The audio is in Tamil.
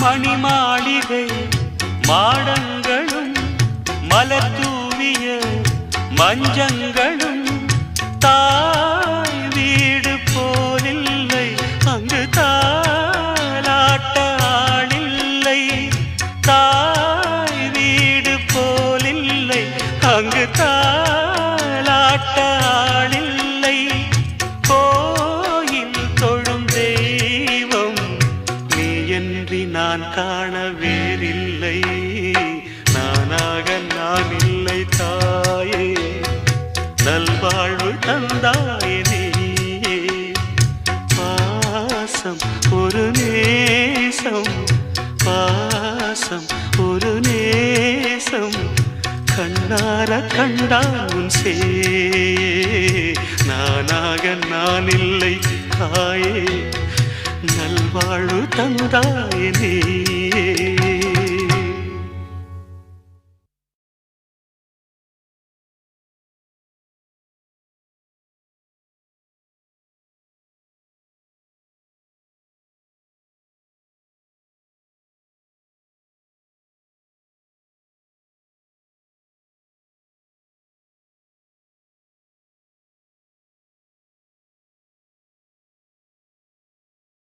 மணிமாளிகை மாடங்களும் மலர் தூவிய மஞ்சங்களும் தாய் வீடு போலில்லை அங்கு தாலாட்ட ஆளில்லை தாய் வீடு போலில்லை அங்கு தாலாட்ட ஆளில்லை கோயில் தொழும் தெய்வம் நீ என்று நான் காண வேறில்லை நானாக நான் இல்லை தாயே நல்வாழ்வு தந்தாயே நீயே பாசம் ஒரு நேசம் பாசம் ஒரு நேசம் கண்ணார கண்டான் உன் சே நானாக நான் இல்லை தாயே நல்வாழ்வு தந்தாயே நீயே